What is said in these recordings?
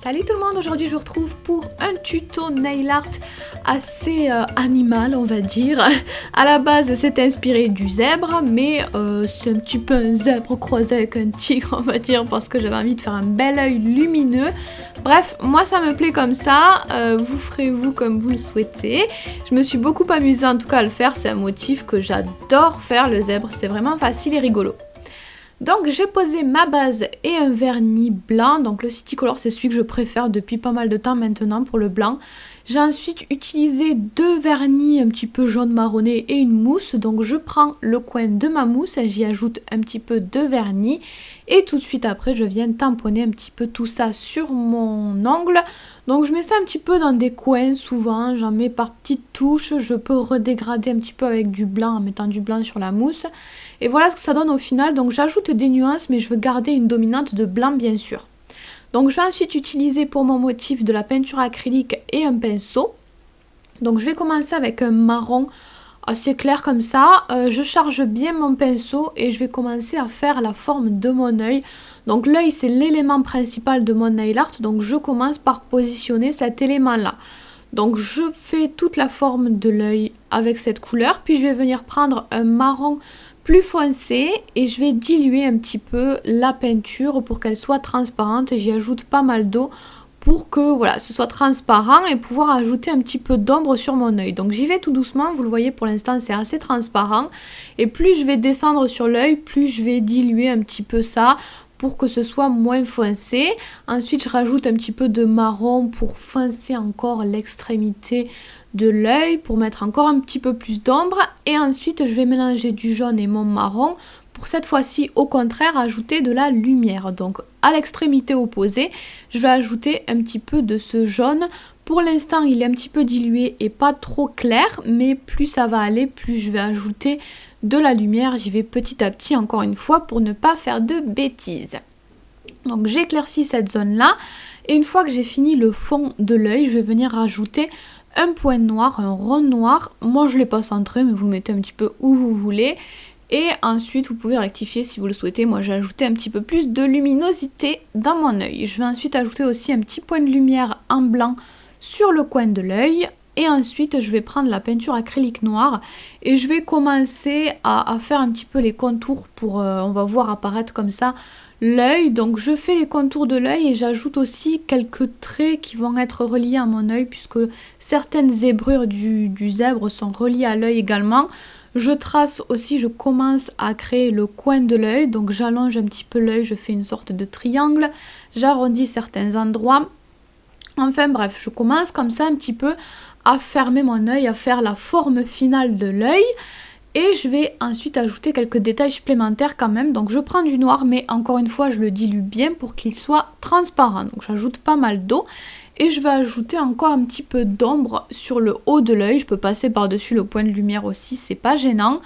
Salut tout le monde, aujourd'hui je vous retrouve pour un tuto nail art assez animal on va dire. À la base c'est inspiré du zèbre mais c'est un petit peu un zèbre croisé avec un tigre on va dire parce que j'avais envie de faire un bel œil lumineux. Bref, moi ça me plaît comme ça, vous ferez vous comme vous le souhaitez. Je me suis beaucoup amusée en tout cas à le faire, c'est un motif que j'adore faire le zèbre, c'est vraiment facile et rigolo. Donc j'ai posé ma base et un vernis blanc, donc le City Color c'est celui que je préfère depuis pas mal de temps maintenant pour le blanc. J'ai ensuite utilisé deux vernis un petit peu jaune marronné et une mousse, donc je prends le coin de ma mousse, j'y ajoute un petit peu de vernis et tout de suite après je viens tamponner un petit peu tout ça sur mon ongle. Donc je mets ça un petit peu dans des coins souvent, j'en mets par petites touches, je peux redégrader un petit peu avec du blanc en mettant du blanc sur la mousse. Et voilà ce que ça donne au final, donc j'ajoute des nuances mais je veux garder une dominante de blanc bien sûr. Donc je vais ensuite utiliser pour mon motif de la peinture acrylique et un pinceau. Donc je vais commencer avec un marron assez clair comme ça. Je charge bien mon pinceau et je vais commencer à faire la forme de mon œil. Donc l'œil c'est l'élément principal de mon nail art, donc je commence par positionner cet élément là. Donc je fais toute la forme de l'œil avec cette couleur, puis je vais venir prendre un marron plus foncé et je vais diluer un petit peu la peinture pour qu'elle soit transparente. J'y ajoute pas mal d'eau pour que voilà, ce soit transparent et pouvoir ajouter un petit peu d'ombre sur mon œil. Donc j'y vais tout doucement, vous le voyez pour l'instant c'est assez transparent. Et plus je vais descendre sur l'œil, plus je vais diluer un petit peu ça pour que ce soit moins foncé. Ensuite je rajoute un petit peu de marron pour foncer encore l'extrémité de l'œil, pour mettre encore un petit peu plus d'ombre. Et ensuite je vais mélanger du jaune et mon marron pour cette fois-ci au contraire ajouter de la lumière. Donc à l'extrémité opposée je vais ajouter un petit peu de ce jaune. Pour l'instant il est un petit peu dilué et pas trop clair, mais plus ça va aller, plus je vais ajouter de la lumière. J'y vais petit à petit encore une fois pour ne pas faire de bêtises. Donc j'éclaircis cette zone là et une fois que j'ai fini le fond de l'œil je vais venir rajouter un point noir, un rond noir. Moi je ne l'ai pas centré mais vous le mettez un petit peu où vous voulez. Et ensuite vous pouvez rectifier si vous le souhaitez. Moi j'ai ajouté un petit peu plus de luminosité dans mon œil. Je vais ensuite ajouter aussi un petit point de lumière en blanc sur le coin de l'œil. Et ensuite je vais prendre la peinture acrylique noire et je vais commencer à faire un petit peu les contours pour, on va voir apparaître comme ça l'œil. Donc je fais les contours de l'œil et j'ajoute aussi quelques traits qui vont être reliés à mon œil puisque certaines zébrures du zèbre sont reliées à l'œil également. Je trace aussi, je commence à créer le coin de l'œil, donc j'allonge un petit peu l'œil, je fais une sorte de triangle, j'arrondis certains endroits. Enfin bref, je commence comme ça un petit peu à fermer mon œil, à faire la forme finale de l'œil. Et je vais ensuite ajouter quelques détails supplémentaires quand même. Donc je prends du noir mais encore une fois je le dilue bien pour qu'il soit transparent. Donc j'ajoute pas mal d'eau. Et je vais ajouter encore un petit peu d'ombre sur le haut de l'œil. Je peux passer par-dessus le point de lumière aussi, c'est pas gênant.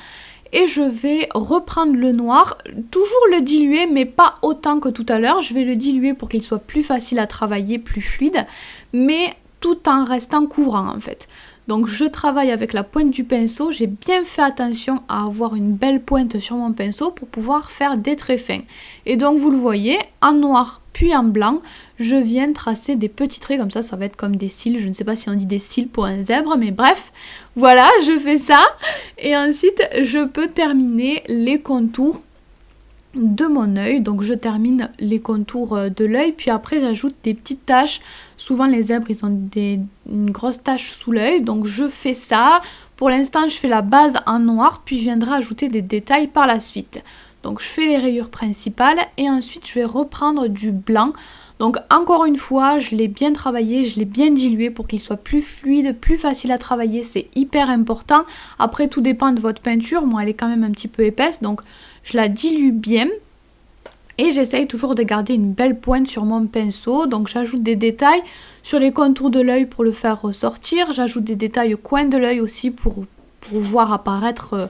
Et je vais reprendre le noir, toujours le diluer mais pas autant que tout à l'heure. Je vais le diluer pour qu'il soit plus facile à travailler, plus fluide, mais tout en restant courant en fait. Donc je travaille avec la pointe du pinceau, j'ai bien fait attention à avoir une belle pointe sur mon pinceau pour pouvoir faire des traits fins. Et donc vous le voyez, en noir puis en blanc, je viens tracer des petits traits comme ça va être comme des cils. Je ne sais pas si on dit des cils pour un zèbre, mais bref, voilà, je fais ça. Et ensuite, je peux terminer les contours de mon œil. Donc je termine les contours de l'œil, puis après j'ajoute des petites taches. Souvent les zèbres ils ont une grosse tache sous l'œil, donc je fais ça. Pour l'instant je fais la base en noir, puis je viendrai ajouter des détails par la suite. Donc je fais les rayures principales et ensuite je vais reprendre du blanc. Donc encore une fois je l'ai bien travaillé, je l'ai bien dilué pour qu'il soit plus fluide, plus facile à travailler, c'est hyper important. Après tout dépend de votre peinture, moi elle est quand même un petit peu épaisse donc je la dilue bien. Et j'essaye toujours de garder une belle pointe sur mon pinceau. Donc j'ajoute des détails sur les contours de l'œil pour le faire ressortir. J'ajoute des détails au coin de l'œil aussi pour voir apparaître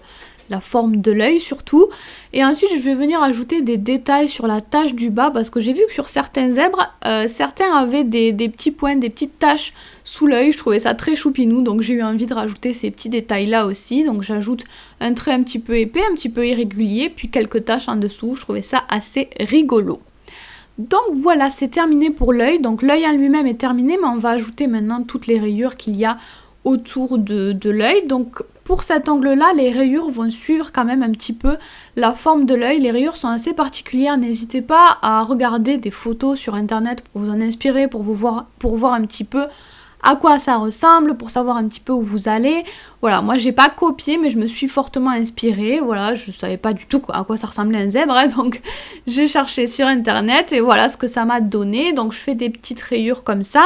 la forme de l'œil surtout. Et ensuite je vais venir ajouter des détails sur la tache du bas parce que j'ai vu que sur certains zèbres, certains avaient des petits points, des petites taches sous l'œil. Je trouvais ça très choupinou donc j'ai eu envie de rajouter ces petits détails là aussi. Donc j'ajoute un trait un petit peu épais, un petit peu irrégulier, puis quelques taches en dessous. Je trouvais ça assez rigolo. Donc voilà, c'est terminé pour l'œil. Donc l'œil en lui-même est terminé, mais on va ajouter maintenant toutes les rayures qu'il y a autour de l'œil. Donc pour cet angle-là, les rayures vont suivre quand même un petit peu la forme de l'œil. Les rayures sont assez particulières. N'hésitez pas à regarder des photos sur internet pour vous en inspirer, pour voir un petit peu à quoi ça ressemble, pour savoir un petit peu où vous allez. Voilà, moi j'ai pas copié, mais je me suis fortement inspirée. Voilà, je savais pas du tout à quoi ça ressemblait un zèbre, hein, donc j'ai cherché sur internet et voilà ce que ça m'a donné. Donc je fais des petites rayures comme ça.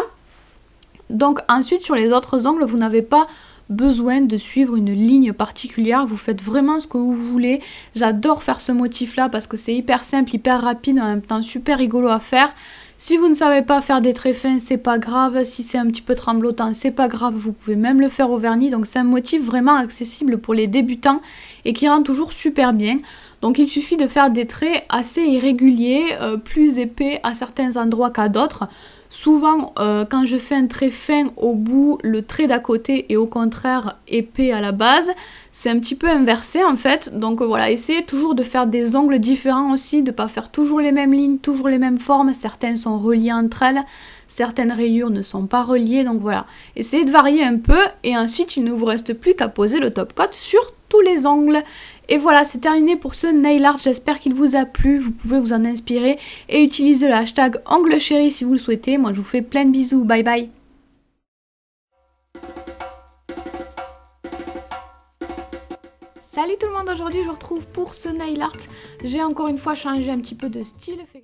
Donc ensuite sur les autres angles, vous n'avez pas besoin de suivre une ligne particulière, vous faites vraiment ce que vous voulez. J'adore faire ce motif là parce que c'est hyper simple, hyper rapide, en même temps super rigolo à faire. Si vous ne savez pas faire des traits fins, c'est pas grave. Si c'est un petit peu tremblotant, c'est pas grave. Vous pouvez même le faire au vernis. Donc c'est un motif vraiment accessible pour les débutants et qui rend toujours super bien. Donc il suffit de faire des traits assez irréguliers, plus épais à certains endroits qu'à d'autres. Souvent, quand je fais un trait fin au bout, le trait d'à côté est au contraire épais à la base. C'est un petit peu inversé en fait. Donc voilà, essayez toujours de faire des ongles différents aussi, de ne pas faire toujours les mêmes lignes, toujours les mêmes formes. Certaines sont reliées entre elles, certaines rayures ne sont pas reliées. Donc voilà, essayez de varier un peu et ensuite il ne vous reste plus qu'à poser le top coat sur tous les ongles. Et voilà, c'est terminé pour ce nail art, j'espère qu'il vous a plu, vous pouvez vous en inspirer et utiliser le hashtag onglechéri si vous le souhaitez. Moi je vous fais plein de bisous, bye bye. Salut tout le monde, aujourd'hui je vous retrouve pour ce nail art. J'ai encore une fois changé un petit peu de style.